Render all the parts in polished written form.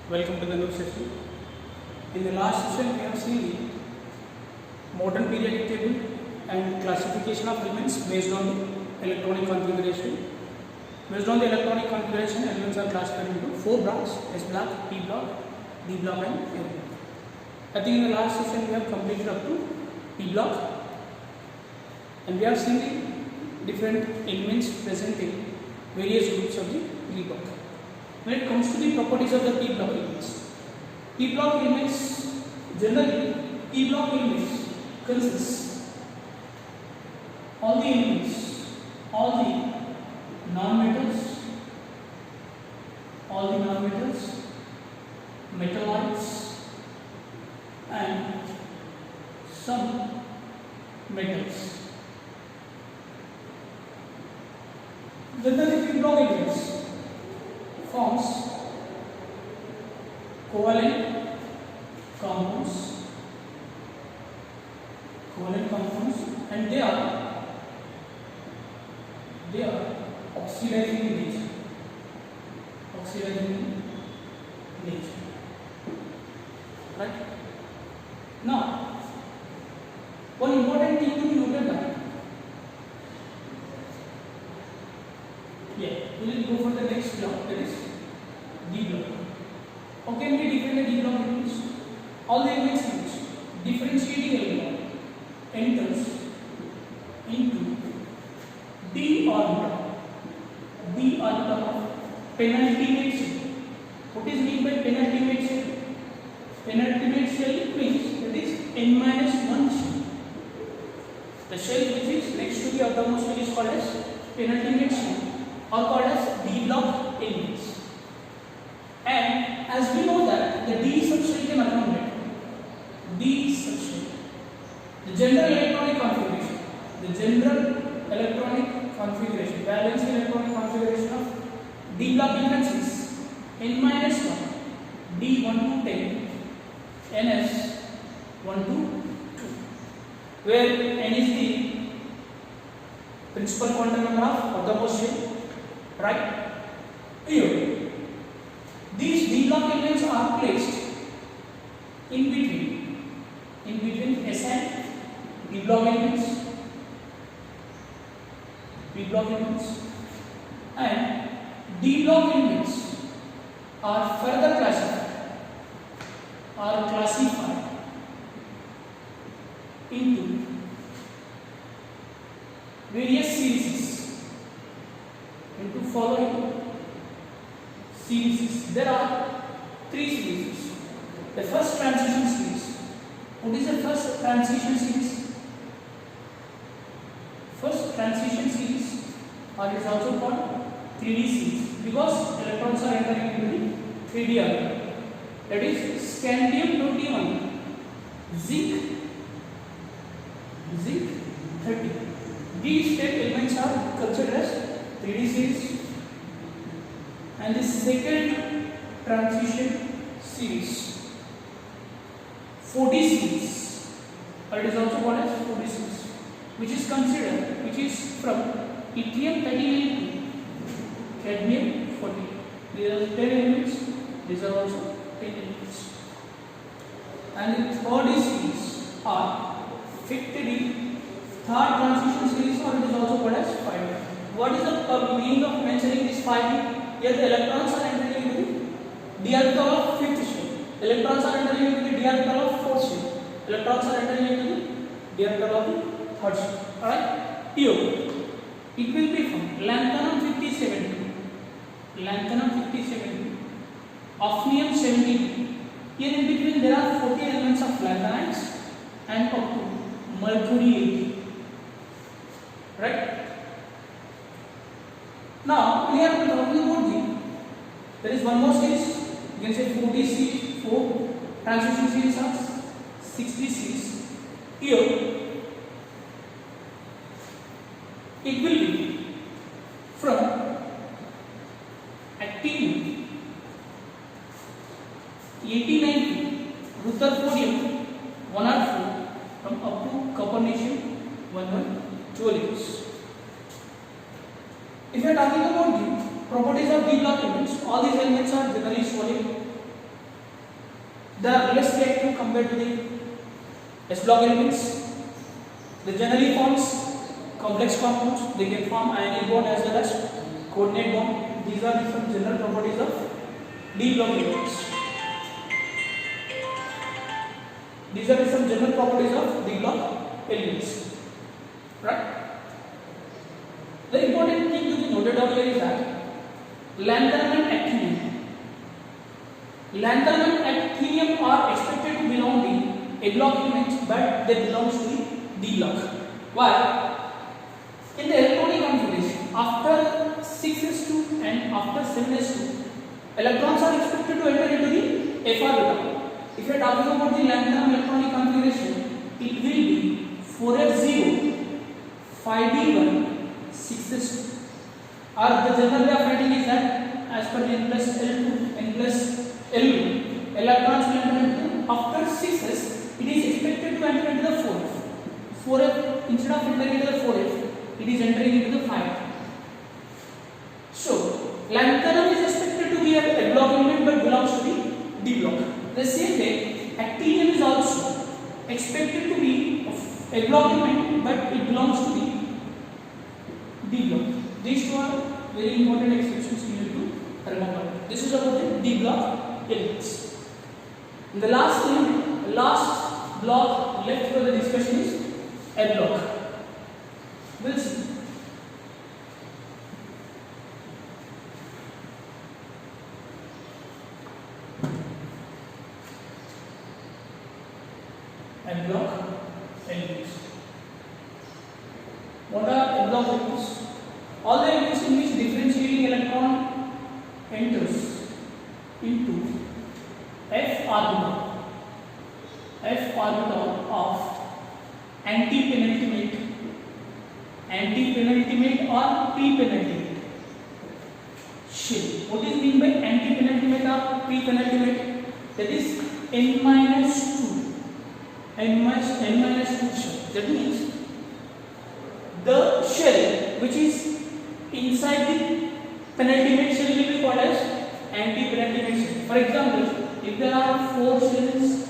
Welcome to the new session. In the last session, we have seen the modern periodic table and classification of elements based on the electronic configuration. Based on the electronic configuration, elements are classified into 4 blocks: S block, P block, D block, and A block. I think in the last session we have completed up to P block, and we have seen the different elements present in various groups of the P block. When it comes to the properties of the P block elements, generally P block elements consists all the elements, all the non-metals, metalloids, and some metals. Generally, P block elements forms covalent compounds, and they are oxidizing in nature. Right? Now, one important thing to be noted that we will go for the next block, that is D block. How can we define the D block elements? All the elements which differentiating element enters into d orbital of penultimate shell. What is meant by penultimate shell? Penultimate shell means that is n-1 shell. The shell which is next to the outermost shell is called as penultimate shell, or called as D block elements. And as we know that the D subshell can accommodate the general electronic configuration, balanced electronic configuration of D block elements is n-1, D1 to 10, ns1 to 2, where n is the principal quantum number of outermost shell. Right? Here, these D block elements are placed in between S and P block elements, and D block elements are further classified into various series, into following series. There are 3 series. The first transition series. What is the first transition series? First transition series, or it is also called 3D series, because electrons are entering into the 3D orbital. That is scandium-21, zinc 30. These state elements are considered as 3D series. And the second transition series, 4D series, or it is also called as 4D series, which is from yttrium-39 to cadmium-40. These are 10 elements, these are also 10 elements. And the 3rd series are 5th third transition series, or it is also called as 5D. What is the meaning of mentioning this 5D? Here the electrons are entering into the d orbital of 5th shell. Electrons are entering into the d orbital of 4th shell. Electrons are entering into the d orbital of the 3rd shell. Alright? Here, it will be from lanthanum 5070, hafnium 70. Here in between there are 40 elements of lanthanides and up to mercury 80. Right? Now, we are talking about there is one more series. You can say 4D series, 4 transition series are 6D series. Here, it will be from actinium 8090, rutherfordium 104, from up to copernicium 1112. If you are talking about the properties of D block elements, all these elements are generally solid. They are less reactive compared to the s block elements. They generally forms complex compounds. They can form ionic bond as well as coordinate bond. These are some general properties of d block elements. These are some general properties of d block elements. Right? The important thing to be noted down here is that lanthanum and actinium. Lanthanum and actinium are expected to belong to a block elements, but they belong to the d block. Why? In the electronic configuration, after 6s2 and after 7s2, electrons are expected to enter into the f orbital. If you are talking about the lanthanum electronic configuration, it will be 4s0, 5d1, 6s2. Or the general way of writing is that as per the n plus L2, n plus L2, electrons will enter into after 6s, it is expected to enter into the 4f. 4f, instead of entering into the 4f, it is entering into the 5f. So, lanthanum is expected to be a block element but belongs to the d block. The same way, actinium is also expected to be a block element but it belongs to the d block. These two are very important exceptions you need to remember. This is about the d block elements. And the last block left for the discussion is L block. We'll see. L block elements. What are L block elements? All the elements in which differentiating electron enters into f orbital of anti-penultimate or pre-penultimate shell. What is mean by anti-penultimate or pre-penultimate? That is n-2 shell. That means the shell which is inside the penultimate shell will be called as anti-penultimate shell. For example, if there are 4 shells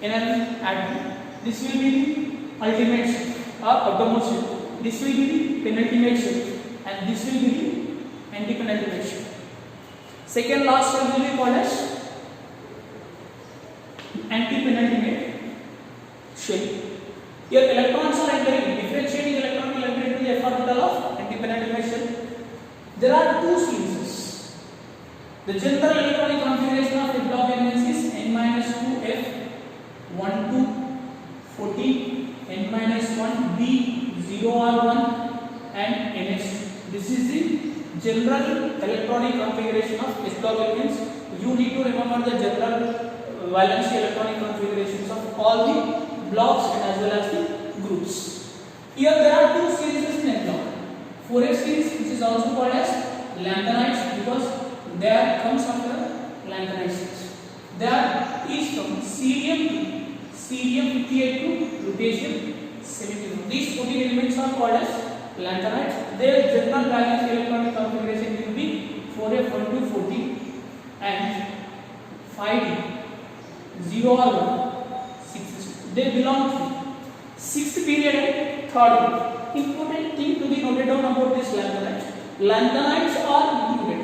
in an atom, this will be the ultimate shell or outermost shell. This will be the penultimate shell and this will be the anti-penultimate shell. Second last shell will be called as anti-penultimate shell. Here electrons are entering, differentiating electron will enter into the f orbital of anti-penultimate shell. There are two series. The general electronic configuration of F block elements is n-2f 1 to 14, n-1 b 0r1 and ns. This is the general electronic configuration of S block elements. You need to remember the general valency electronic configurations of all the blocks and as well as the groups. Here there are two series in F block. 4s series, which is also called as lanthanides because there comes after lanthanide series. There is from cerium-58 to lutetium-71. These 14 elements are called as lanthanides. Their general valence electronic configuration will be 4f1 to 14 and 5d 0r1 6s. They belong to 6th period and 3rd period. Important thing to be noted down about this lanthanides. Lanthanides are included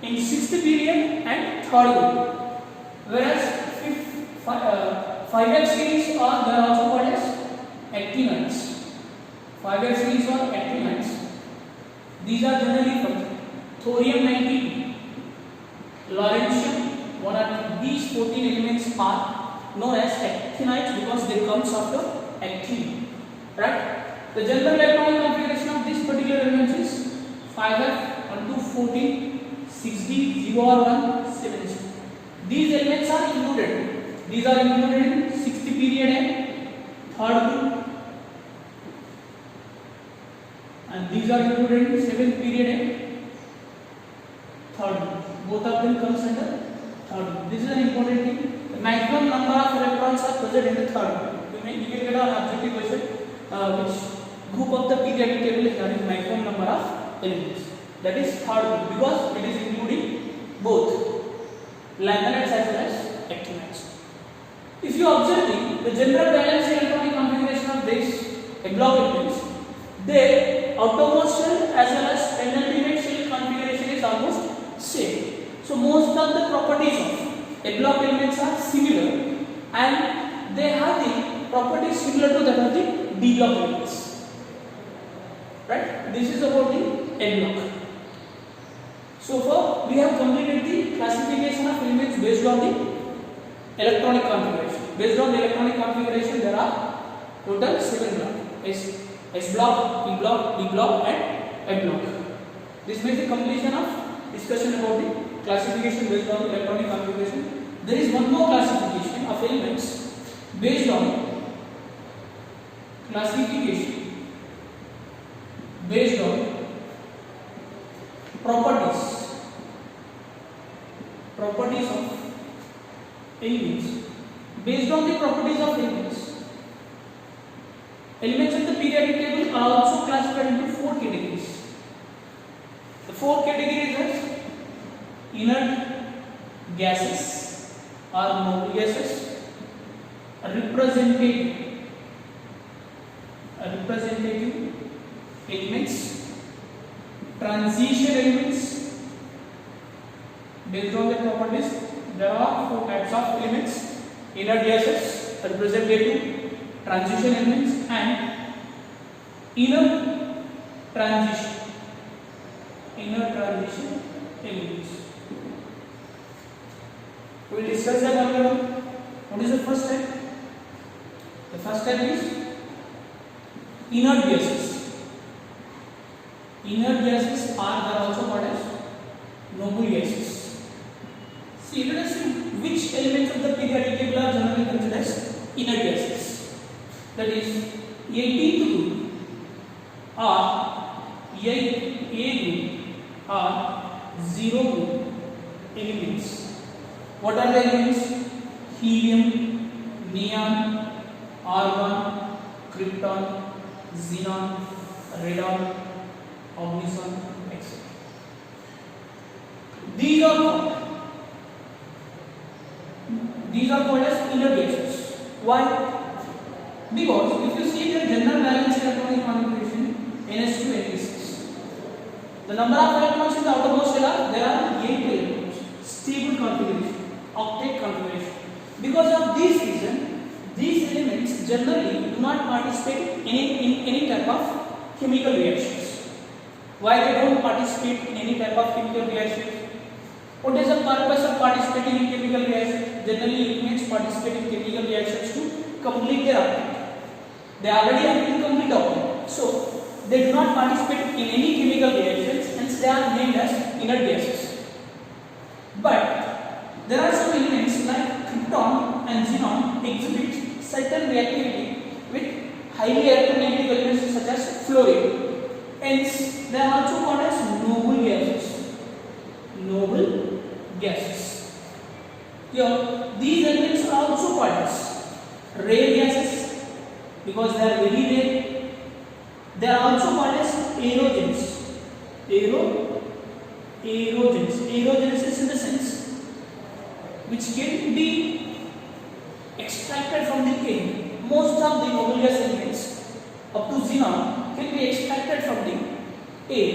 in 6th period and 3rd period, whereas 5f series are they are also called as actinides. 5f series are actinides. These are generally from thorium-92, lawrencium, one of these 14 elements are known as actinides because they comes after actinium. Right? The general electronic configuration of this particular elements is 5f 1 to 14, 6d 0r1 7s. These elements are included. These are included in 6th period and 3rd group, and these are included in 7th period and 3rd group. Both of them comes under 3rd group. This is an important thing. The maximum number of electrons are present in the 3rd group. You can get an objective question which group of the periodic table is having maximum number of elements. That is 3rd group because it is including both lanthanides as well as actinides. If you observe the general valence electronic configuration of this block elements, their outermost shell as well as penultimate shell configuration is almost same. So most of the properties of a block elements are similar, and they have the properties similar to that of the D block elements. Right? This is about the N block. So far we have completed the classification of elements based on the electronic configuration. Based on the electronic configuration, there are total 7 blocks: S block, P block, D block, and M block. This makes the completion of discussion about the classification based on the electronic configuration. There is one more classification of elements based on classification based on properties of elements. Based on the properties of elements of the periodic table are also classified into 4 categories. The 4 categories are inert gases or noble gases, representative elements, transition elements. Based on the properties, there are 4 types of elements: inert gases, representative, transition elements, and inner transition elements. We will discuss them one by one. What is the first type? The first type is inert gases. Inert gases are also called as noble gases. See, let us see which elements of the periodic table are generally considered as inert gases. That is, 18th group or 8A group or 0 group elements. What are the elements? Helium, neon, argon, krypton, xenon, radon, oxygen, etc. These are called as inert gases. Why? Because if you see the general valence electronic configuration, NS2, NP6, the number of electrons in the outermost shell there are 8 electrons. Stable configuration, octet configuration. Because of this reason, these elements generally do not participate in any type of chemical reactions. Why they don't participate in any type of chemical reactions? What is the purpose of participating in chemical reactions? Generally, elements participate in chemical reactions to complete their octet. They already have incomplete octet, so they do not participate in any chemical reactions, hence they are named as inert gases. But there are some elements like krypton and xenon exhibit certain reactivity with highly electronegative elements such as fluorine. Hence, they are also called as noble gases. Noble gases. Here, these elements are also called as rare gases because they are very rare. They are also called as aerogens. Aerogenesis in the sense which can be extracted from the air. Most of the noble gas elements up to xenon can be extracted from the air.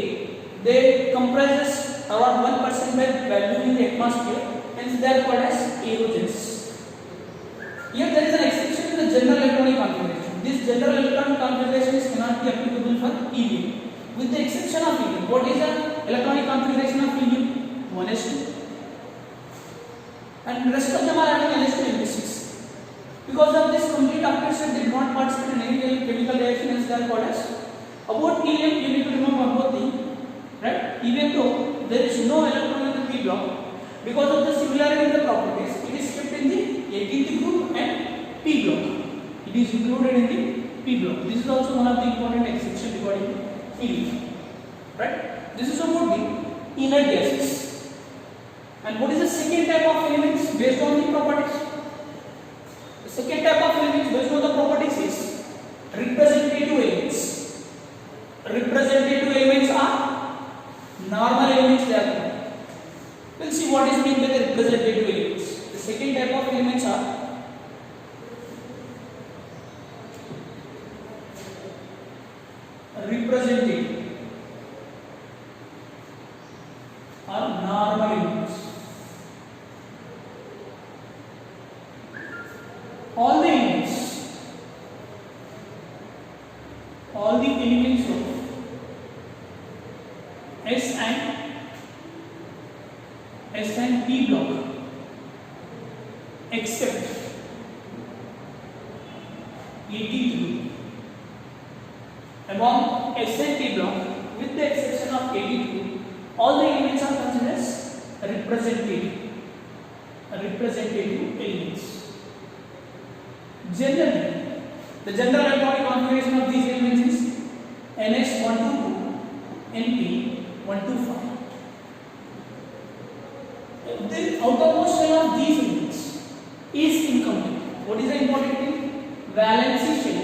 They comprises around 1% by value in the atmosphere, hence they are called as aerogens. Here there is an exception in the general electronic configuration. This general electronic configuration cannot be applicable for helium. With the exception of helium, what is the electronic configuration of helium? 1s2. And rest of them are having NS2 NP6. Because of this complete octet they do not participate in any chemical reaction, hence they are called as. About helium, you need to remember one more thing, right? Even though there is no electron in the P block, because of the similarity in the properties, it is kept in the 18th group and P block. It is included in the P block. This is also one of the important exceptions regarding helium, right? This is about the inert gases. And what is the second type of elements based on the properties? The second type of elements based on the properties is representative elements. Representative elements are normal elements they are called. We'll see what is meant by the representative elements. The second type of elements are representative or normal elements. All the elements of S and P block except 82. Among S and P block, with the exception of 82, all the elements are considered as representative elements. Generally, the general electronic configuration of these elements is NS122, NP125. The outermost shell of these elements is incomplete. What is the important thing? Valency shell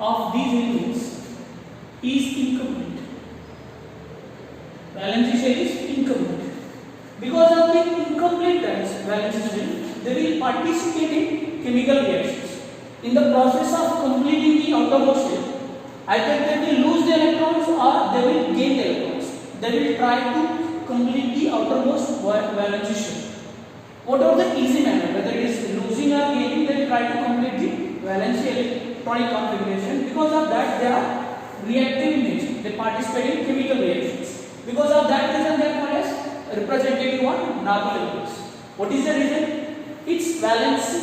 of these elements is incomplete. Valency shell is incomplete. Because of the incomplete valency shell, they will participate in chemical reactions. In the process of completing the outermost shell, either they will lose the electrons or they will gain the electrons. They will try to complete the outermost valency shell. Whatever the easy manner, whether it is losing or gaining, they will try to complete the valency electronic configuration. Because of that, they are reactive in nature. They participate in chemical reactions. Because of that reason, they are called as representative or normal elements. What is the reason? Its valency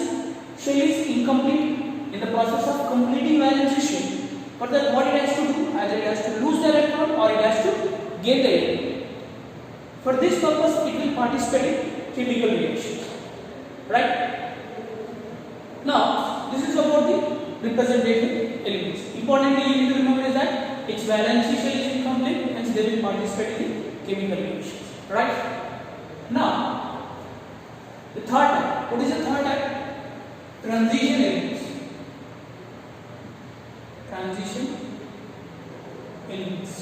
shell is incomplete. In the process of completing valency shell, but then what it has to do? Either it has to lose the electron or it has to gain the electron. For this purpose, it will participate in chemical reactions. Right? Now, this is about the representative elements. Importantly, you need to remember is that its valency shell is incomplete, and they will participate in chemical reactions. Right? Now, the third type. What is the third type? Transition elements. Transition elements.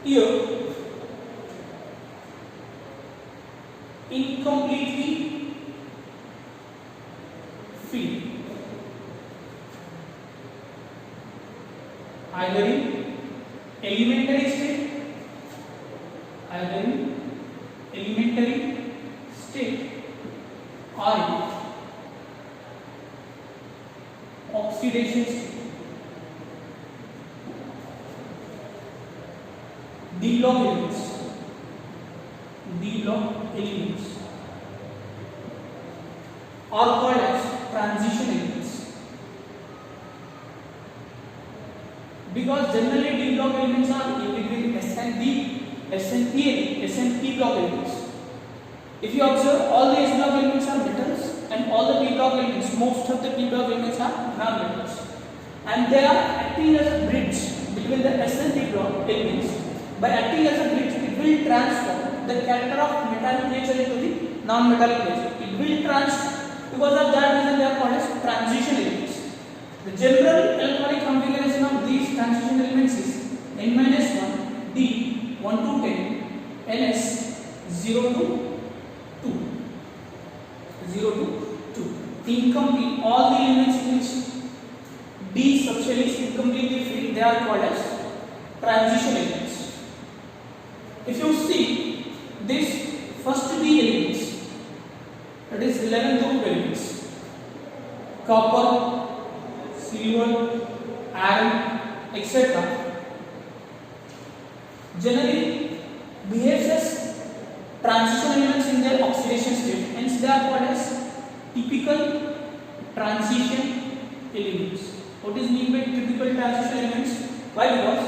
Here, incompletely filled, either in elementary state, or in oxidation state. D block elements are called as transition elements. Because generally D block elements are between S and P block elements. If you observe, all the S block elements are metals and all the P block elements, most of the P block elements are non-metals, and they are acting as a bridge between the S and P block elements. By acting as a bridge, it will transform the character of metallic nature into the non-metallic nature. It will transform. Because of that reason, they are called as transition elements. The general electronic configuration of these transition elements is N-1, D 1 to 10, Ns 0 to 2. Incomplete. All the elements which D subshell is incompletely filled, they are called as transition elements. If you see this first D elements, that is 11 group elements: copper, silver, iron, etc. generally behaves as transition elements in their oxidation state. Hence, they are called as typical transition elements. What is meant by typical transition elements? Why? Because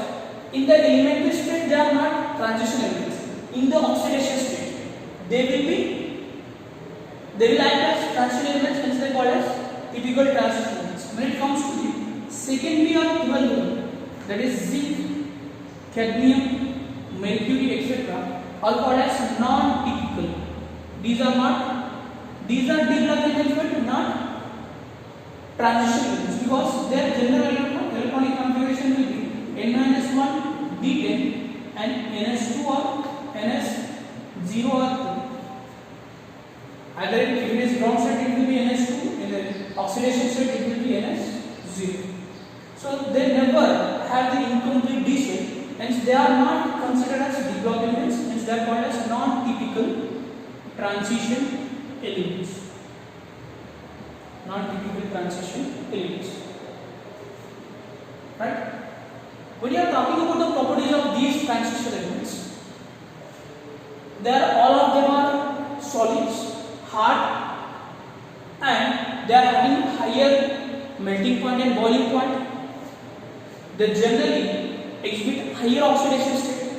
in the elementary state, they are not transition elements. In the oxidation state, they will act as transition elements, hence they are called as typical transition elements. When it comes to the secondary or 12, that is zinc, cadmium, mercury, etc., are called as non-typical. These are D block elements, but not transition elements, because their general electronic configuration will be N-1, D10, and NS2 or NS0 or 2. Either if it is ground state, it will be NS2, in the oxidation state, it will be NS0. So So they never have the incomplete D shape, hence they are not considered as D-block elements, hence they are called as non-typical transition elements. Non-typical transition elements. Right? When you are talking about the properties of these transition elements, all of them are solids, hard, and they are having higher melting point and boiling point. They generally exhibit higher oxidation state.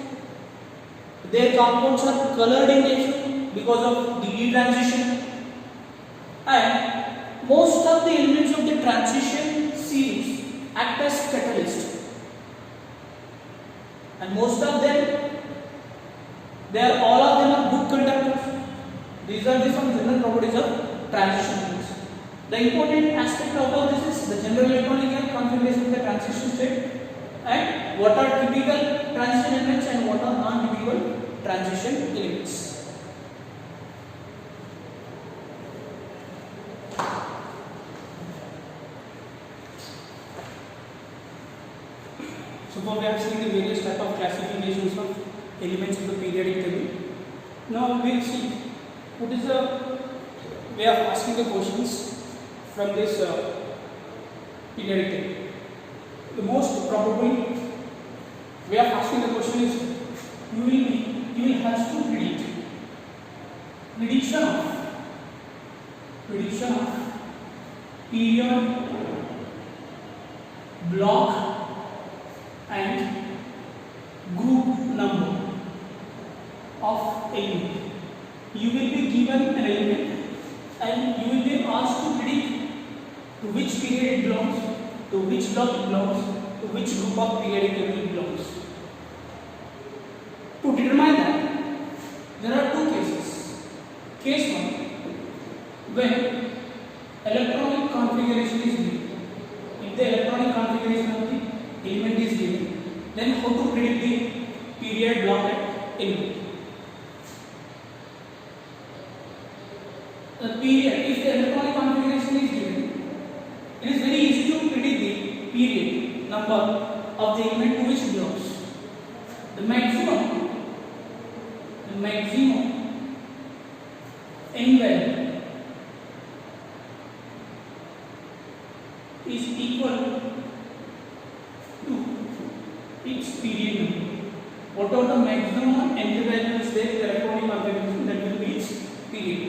Their compounds are colored in nature because of the transition, and most of the elements of the transition series act as catalyst, and most of them, all of them are good conductors. These are the some general properties of transition elements. The important aspect out of this is the general electronic configuration of the transition state, and what are typical transition elements and what are non-typical transition elements. So far we have seen the various type of classifications of elements of the periodic table. Now we will see what is the way of asking the questions from this periodic table. The most probable way of asking the question is you will have to prediction of period, block and group number of element. You will be given an element and you will be asked to predict to which period it belongs, to which block it belongs, to which group of periodic table it belongs. To determine that, there are two cases. Case 1, when electronic configuration is given. If the electronic configuration of the element is given, then how to predict the period, block and element. The period, if the electronic configuration is given, it is very easy to predict the period number of the element to which it belongs. The maximum n value is equal to its period number. Whatever the maximum n value is there in the electronic configuration, that will be its period.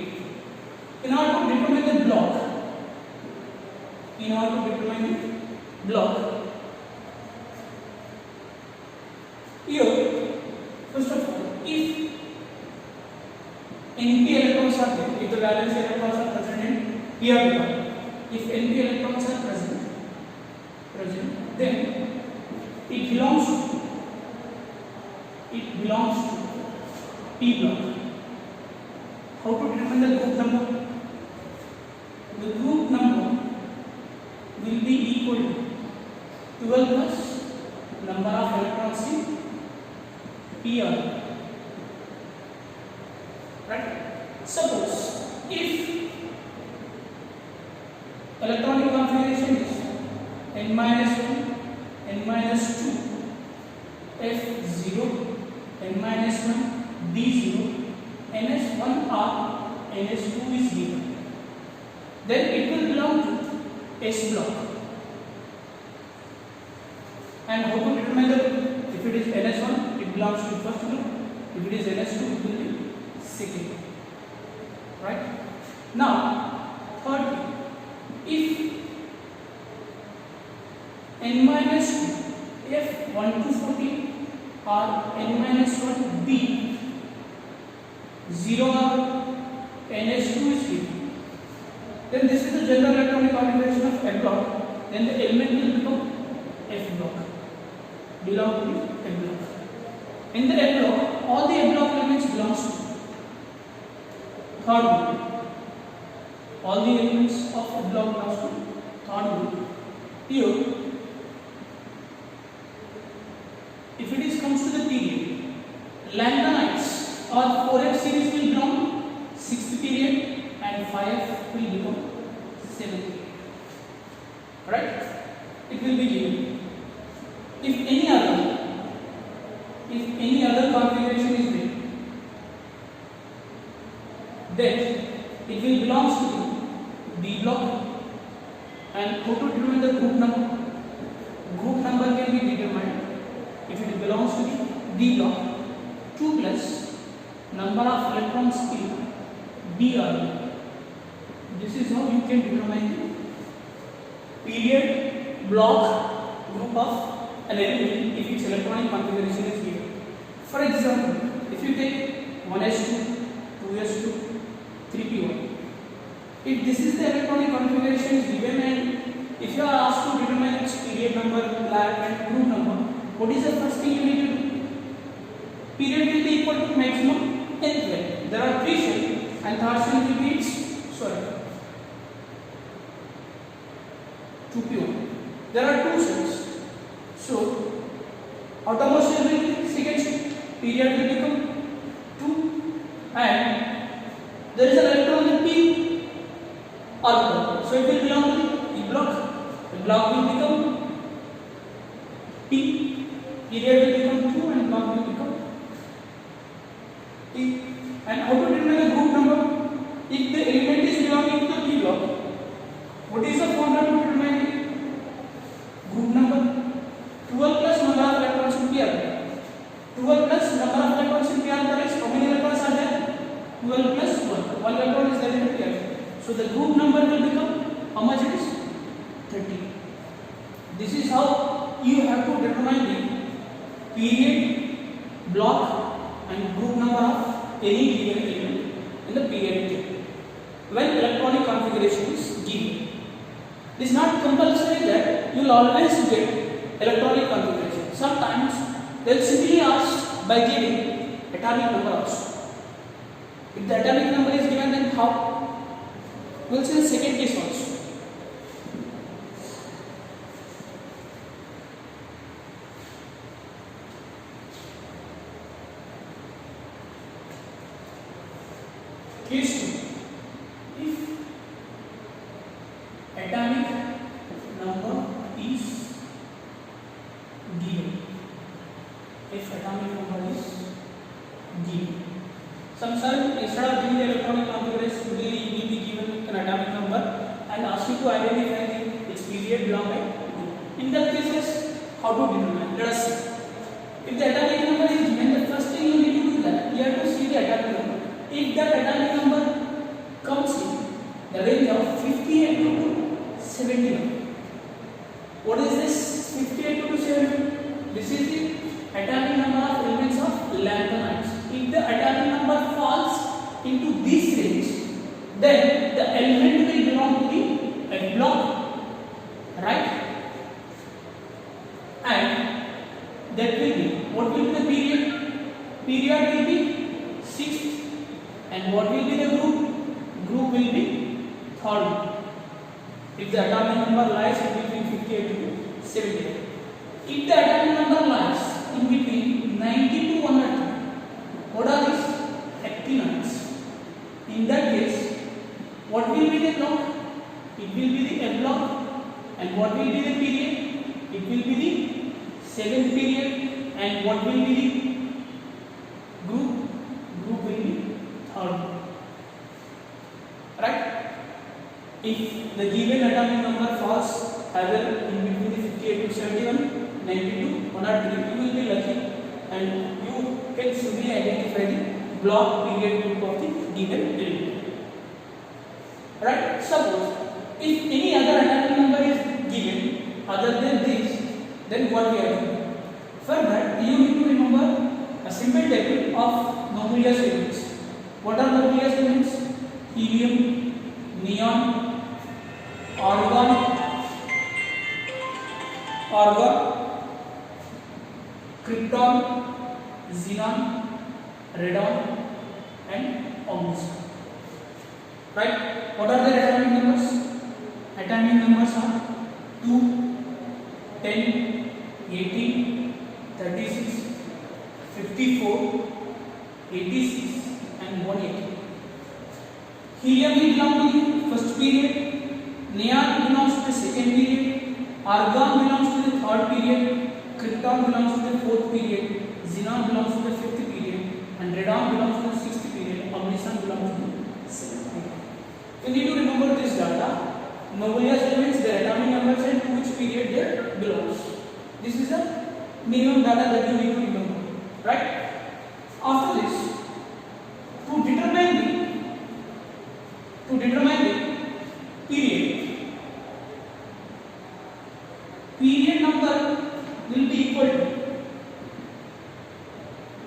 In order to determine the block, here, first of all, if NP electrons are there, if the valence electrons are present in PR block, if NP electrons are present, then it belongs to P block. How to determine the group number? The group number will be equal to 12 plus number of electrons in PR. Right? Suppose if electronic configuration is n-1, n-2, F0, n-1, D0, ns1r, ns2 is given, then it will belong to S block. And how to determine the, if it is ns1, it belongs to first block, if it is ns2, it will be second. Right? Now, third, if n-2 F1 to 14 or n-1 B 0 or ns2 is given, then this is the general electronic configuration of F block, then the element will become F block, belong to F block. In the F block, all the F block elements belongs to third group. All the elements of F block belongs to third group. Here, if it is comes to the period, lanthanides or 4F series will belong 6th period and 5F will become 7th period. Right? It will be given. then it will belongs to the D block. And how to determine the group number? Group number can be determined if it belongs to the D block. 2 plus number of electrons in B orbital. This is how you can determine the period block group of an element if its electronic configuration is given. For example, if you take 1s2, 2s2, 3p1, if this is the electronic configuration is given and if you are asked to determine its period number, lab and group number, what is the first thing you need to do? Period will be equal to maximum nth value. There are 3 shells and third shell will be its 2p1. There are 2 shells. So outermost shell will be second shell. Period will become 2 and there is an electron in p orbital. So it will belong to the p block. The block will become p. Period will become 2 and block will become p. And how to determine the group number? If the element is belonging to the p block, what is the formula to determine the group number? 12 plus number of electrons in p orbital. 12 plus number of electrons in p orbital is how many electrons are there? 12 plus 1. 1 electron is there in the p orbital. So the group number will become how much it is? 30. This is how you have to determine the period, block and group number of any given element in the periodic table when electronic configuration is given. It is not compulsory that you will always get electronic configuration. Sometimes they will simply ask by giving atomic number also. If the atomic number is given, then how? We will see the second case also. Case 2. If atomic number is given, Sometimes instead of giving the electronic configuration, really you will be given an atomic number and ask you to identify its period block by 2. In that cases, how to determine? Let us see. If the atomic number is given, the first thing you need to do that you have to see the atomic number. If that atomic number comes in the range of 58 to 71, what is this 58 to 71? This is the atomic number of elements of lanthanides. If the atomic number falls into this range, then the element will belong to the F block, right? And that will be, what will be the period? Period will be 6th. And what will be the group? Group will be 3rd. If the atomic number lies in between 58 to 78. If the atomic number lies in between 90 to 100, what are these? Actinides. In that case, what will be the block? It will be the F block. And what will be the period? It will be the 7th period. And what will be the group? Group will be 3rd. Right? If the given atomic number falls either in between the 58 to 71, 92, 103, you will be lucky and you can simply identify the block period group of the given element. Right? Suppose if any other atomic number is given other than this, then what we are doing? For that, you need to remember a simple table of nucleus elements. What are nucleus elements? Helium, neon, argon, krypton, xenon, radon and oxygen. Right? What are their atomic numbers? Atomic numbers are 2, 10, 18, 36, 54, 86 and 180. Helium will belong to the first period, neon belongs to the second period, argon belongs to the third period, krypton belongs to the fourth period, xenon belongs to the fifth period, and radon belongs to the sixth period, oxygen belongs to the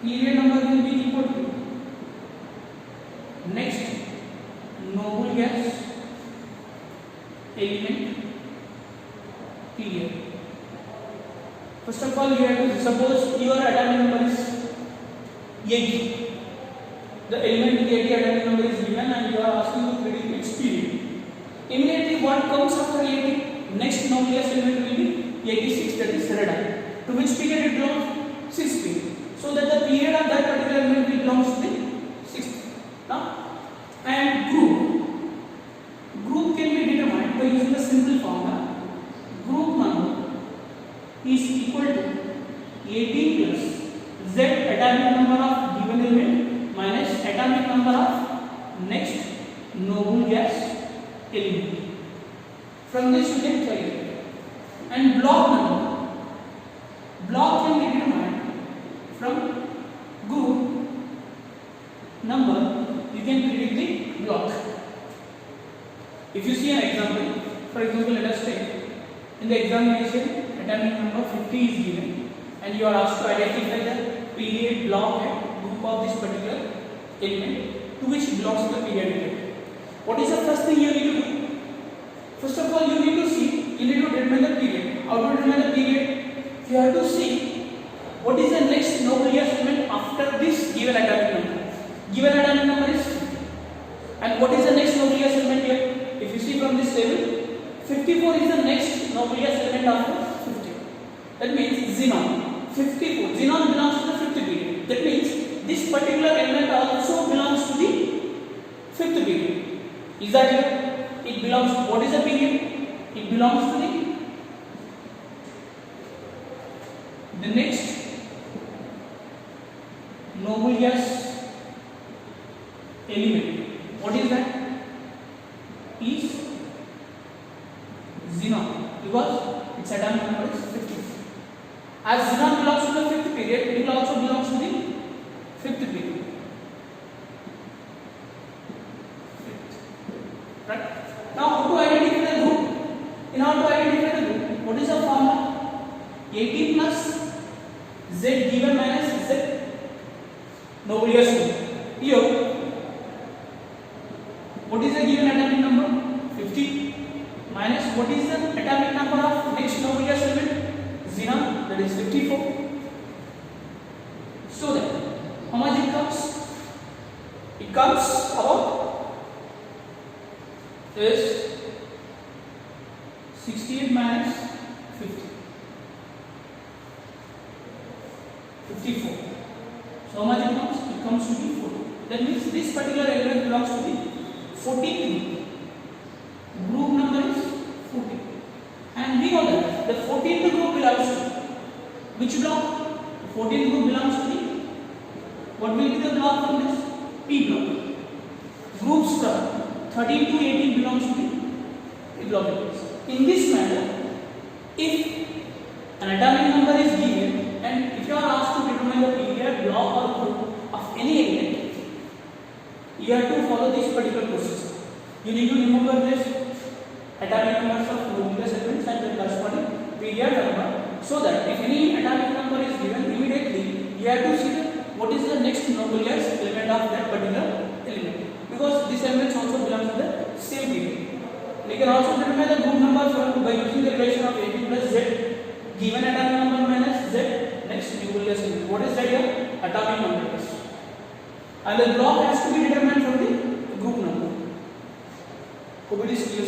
period number will be equal to next noble gas element period. First of all, you have to suppose your atomic number is 80. The element 80 atomic number is given and you are asking to predict its period. Immediately what comes after 80? Next noble element will be 86, that is radon. To which period it belongs? 6th period. So that the period of that particular element belongs to the 6th. Now, and group can be determined by using the simple formula. Group number is equal to 18 plus Z atomic number of given element minus atomic number of next noble gas element. From this you can calculate. And block can be determined from group number. You can predict the block. If you see an example, for example, let us take in the examination atomic number 50 is given and you are asked to identify the period, block and group of this particular element to which belongs to the period. What is the first thing you need to do? First of all, you need to determine the period. How to determine the period? You have to see what is the next noble gas element after this given atomic number. Given atomic number is 50. And what is the next noble gas element here? If you see from this table, 54 is the next noble gas element after 50. That means xenon. 54. Xenon belongs to the 5th period. That means this particular element also belongs to the 5th period. Is that clear? It belongs to what is the period? It belongs to the next noble gas element. What is that? Is xenon, because its atomic number is 50. As xenon belongs to the 5th period, it also belongs to the 5th period. Right? Now, how to identify the group? In order to identify the group, what is the formula? 18 plus Z given minus Z noble gas element. Here, what is the given atomic number? 50 minus what is the atomic number of next noble gas element? Xenon, that is 54. So that how much it comes? It comes about is 68 minus 50. 54. So how much it comes? It comes to be 40. That means this particular element belongs to the 14th group. Group number is 14. And we know that the 14th group belongs to which block? The 14th group belongs to the, what will be the block from this? P block. Groups from 13 to 18 belongs to the P block. In this manner, if an atomic number is given and if you are asked to determine the period, block or group of any element, you have to follow this particular process. You need to remember this atomic numbers of noble gas elements and the corresponding period number, so that if any atomic number is given, immediately you have to see what is the next noble gas element of that particular element, because these elements also belong to the same period. You can also determine the group number by using the relation of 18 plus Z given atomic number minus Z next noble gas element. What is that here? Atomic number. And the block has to be determined from the group number. Hope it is clear.